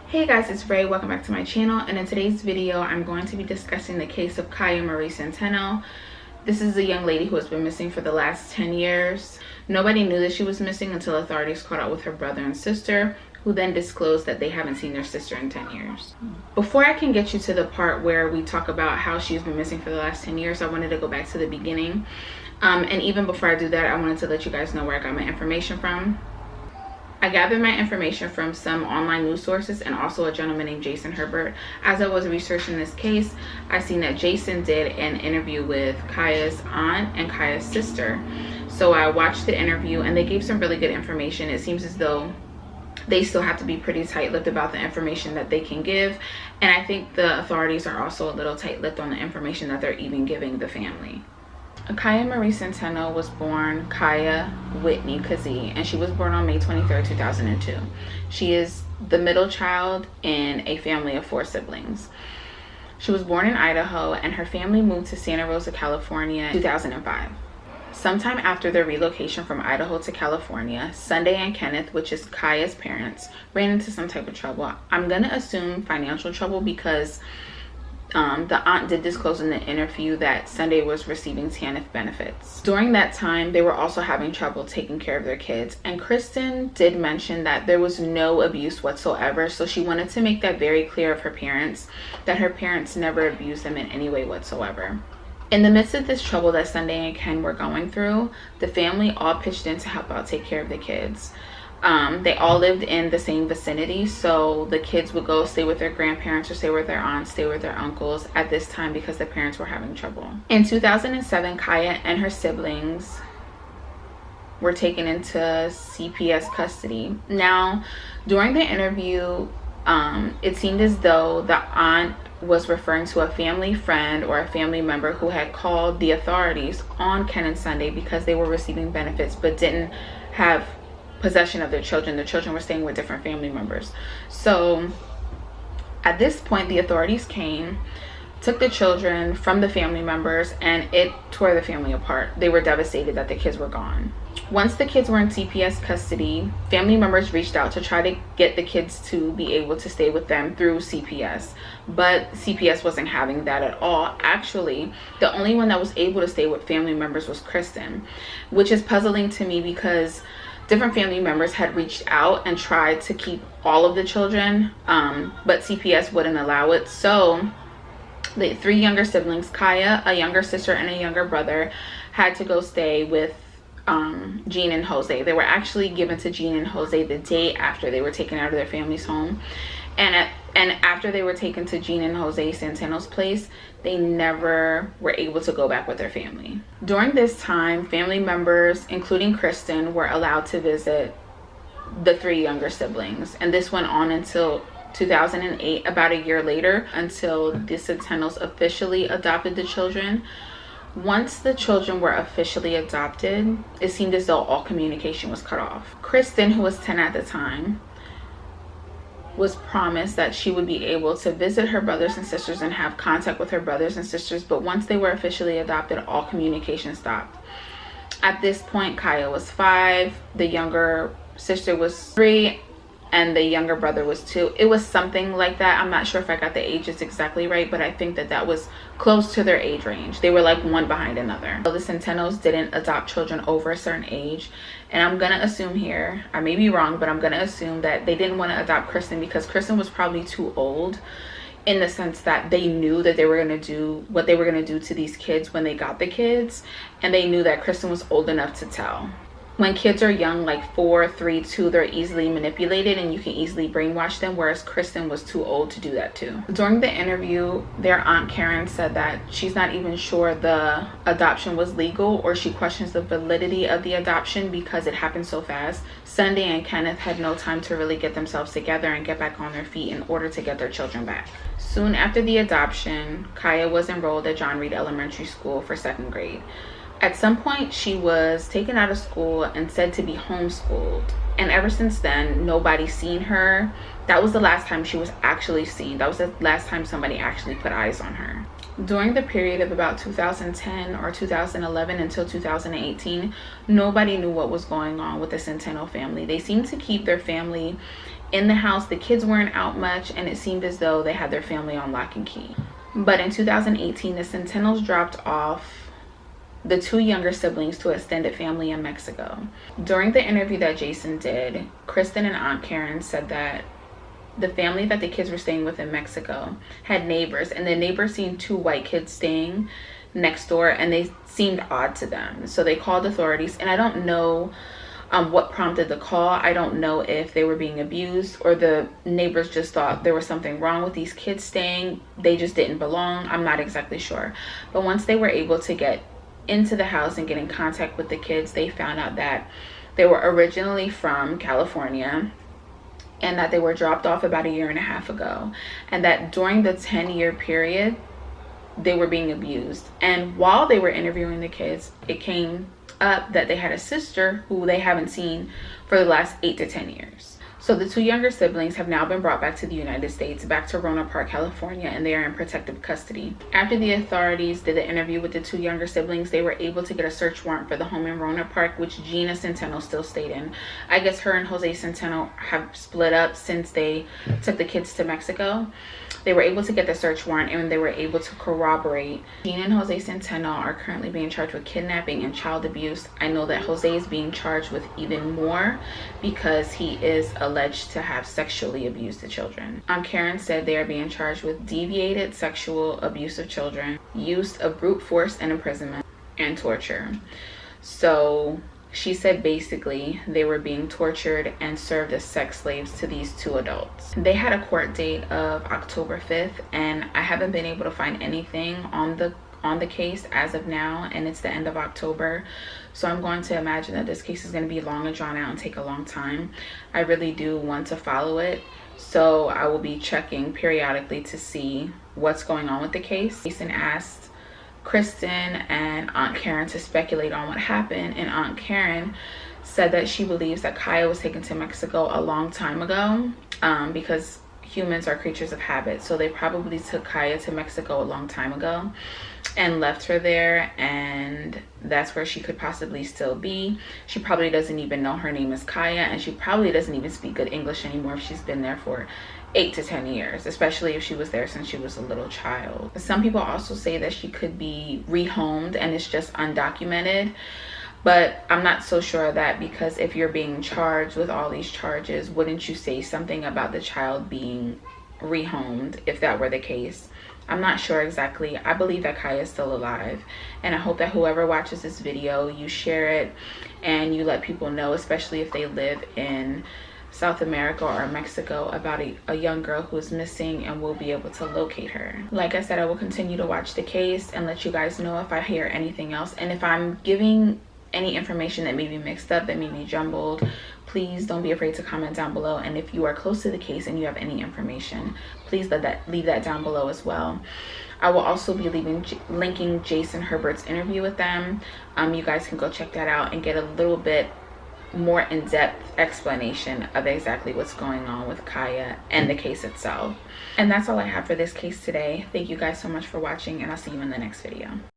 Hey guys, it's Ray. Welcome back to my channel, and in today's video I'm going to be discussing the case of Kaya Marie Centeno. This is a young lady who has been missing for the last 10 years. Nobody knew that she was missing until authorities caught up with her brother and sister, who then disclosed that they haven't seen their sister in 10 years. Before I can get you to the part where we talk about how she's been missing for the last 10 years, I wanted to go back to the beginning. And even before I do that, I wanted to let you guys know where I got my information from. I gathered my information from some online news sources and also a gentleman named Jason Herbert. As I was researching this case, I seen that Jason did an interview with Kaya's aunt and Kaya's sister. So I watched the interview and they gave some really good information. It seems as though they still have to be pretty tight-lipped about the information that they can give. And I think the authorities are also a little tight-lipped on the information that they're even giving the family. Kaya Marie Centeno was born Kaya Whitney Kazee, and she was born on May 23rd, 2002. She is the middle child in a family of 4 siblings. She was born in Idaho, and her family moved to Santa Rosa, California in 2005. Sometime after their relocation from Idaho to California, Sunday and Kenneth, which is Kaya's parents, ran into some type of trouble. I'm gonna assume financial trouble because the aunt did disclose in the interview that Sunday was receiving TANF benefits. During that time, they were also having trouble taking care of their kids. And Kristen did mention that there was no abuse whatsoever. So she wanted to make that very clear of her parents, that her parents never abused them in any way whatsoever. In the midst of this trouble that Sunday and Ken were going through, the family all pitched in to help out take care of the kids. They all lived in the same vicinity, so the kids would go stay with their grandparents or stay with their aunts, stay with their uncles at this time because the parents were having trouble. In 2007, Kaya and her siblings were taken into CPS custody. Now, during the interview, it seemed as though the aunt was referring to a family friend or a family member who had called the authorities on Ken and Sunday because they were receiving benefits but didn't have possession of their children. The children were staying with different family members. So at this point, the authorities came, took the children from the family members, and it tore the family apart. They were devastated that the kids were gone. Once the kids were in CPS custody, family members reached out to try to get the kids to be able to stay with them through CPS, but CPS wasn't having that at all. Actually, the only one that was able to stay with family members was Kristen, which is puzzling to me because different family members had reached out and tried to keep all of the children, but CPS wouldn't allow it. So the 3 younger siblings, Kaya, a younger sister, and a younger brother, had to go stay with Jean and Jose. They were actually given to Jean and Jose the day after they were taken out of their family's home. And after they were taken to Jean and Jose Centeno's place, they never were able to go back with their family. During this time, family members, including Kristen, were allowed to visit the 3 younger siblings. And this went on until 2008, about a year later, until the Centenos officially adopted the children. Once the children were officially adopted, it seemed as though all communication was cut off. Kristen, who was 10 at the time, was promised that she would be able to visit her brothers and sisters and have contact with her brothers and sisters, but once they were officially adopted, all communication stopped. At this point, Kaya was 5, the younger sister was 3, and the younger brother was 2. It was something like that. I'm not sure if I got the ages exactly right, but I think that was close to their age range. They were like one behind another. So the Centenos didn't adopt children over a certain age, and I'm gonna assume here, I may be wrong, but I'm gonna assume that they didn't want to adopt Kristen because Kristen was probably too old, in the sense that they knew that they were going to do what they were going to do to these kids when they got the kids, and they knew that Kristen was old enough to tell. When kids are young, like 4, 3, 2, they're easily manipulated and you can easily brainwash them, whereas Kristen was too old to do that too. During the interview, their aunt Karen said that she's not even sure the adoption was legal, or she questions the validity of the adoption because it happened so fast. Sunday and Kenneth had no time to really get themselves together and get back on their feet in order to get their children back. Soon after the adoption, Kaya was enrolled at John Reed Elementary School for 2nd grade. At some point, she was taken out of school and said to be homeschooled. And ever since then, nobody's seen her. That was the last time she was actually seen. That was the last time somebody actually put eyes on her. During the period of about 2010 or 2011 until 2018, nobody knew what was going on with the Centeno family. They seemed to keep their family in the house. The kids weren't out much, and it seemed as though they had their family on lock and key. But in 2018, the Centenos dropped off the 2 younger siblings to extended family in Mexico. During the interview that Jason did, Kristen and Aunt Karen said that the family that the kids were staying with in Mexico had neighbors, and the neighbors seen 2 white kids staying next door, and they seemed odd to them. So they called authorities, and I don't know what prompted the call. I don't know if they were being abused or the neighbors just thought there was something wrong with these kids staying. They just didn't belong. I'm not exactly sure. But once they were able to get into the house and get in contact with the kids, they found out that they were originally from California, and that they were dropped off about 1.5 years ago, and that during the 10-year period they were being abused. And while they were interviewing the kids, it came up that they had a sister who they haven't seen for the last 8 to 10 years. So the 2 younger siblings have now been brought back to the United States, back to Rohnert Park, California, and they are in protective custody. After the authorities did the interview with the 2 younger siblings, they were able to get a search warrant for the home in Rohnert Park, which Gina Centeno still stayed in. I guess her and Jose Centeno have split up since they took the kids to Mexico. They were able to get the search warrant, and they were able to corroborate. Gina and Jose Centeno are currently being charged with kidnapping and child abuse. I know that Jose is being charged with even more because he is alleged to have sexually abused the children. Karen said they are being charged with deviated sexual abuse of children, use of brute force and imprisonment, and torture. So she said basically they were being tortured and served as sex slaves to these 2 adults. They had a court date of October 5th, and I haven't been able to find anything on the case as of now, and it's the end of October. So I'm going to imagine that this case is going to be long and drawn out and take a long time. I really do want to follow it, so I will be checking periodically to see what's going on with the case. Jason asked Kristen and Aunt Karen to speculate on what happened, and Aunt Karen said that she believes that Kaya was taken to Mexico a long time ago, because humans are creatures of habit. So they probably took Kaya to Mexico a long time ago and left her there, and that's where she could possibly still be. She probably doesn't even know her name is Kaya, and she probably doesn't even speak good English anymore if she's been there for 8 to 10 years, especially if she was there since she was a little child. Some people also say that she could be rehomed and it's just undocumented, but I'm not so sure of that, because if you're being charged with all these charges, wouldn't you say something about the child being rehomed if that were the case? I'm not sure exactly. I believe that Kaya is still alive, and I hope that whoever watches this video, you share it and you let people know, especially if they live in South America or Mexico, about a young girl who is missing, and we'll be able to locate her. Like I said, I will continue to watch the case and let you guys know if I hear anything else, and if I'm giving any information that may be mixed up, that may be jumbled, please don't be afraid to comment down below. And if you are close to the case and you have any information, please leave that down below as well. I will also be linking Jason Herbert's interview with them. You guys can go check that out and get a little bit more in-depth explanation of exactly what's going on with Kaya and the case itself. And that's all I have for this case today. Thank you guys so much for watching, and I'll see you in the next video.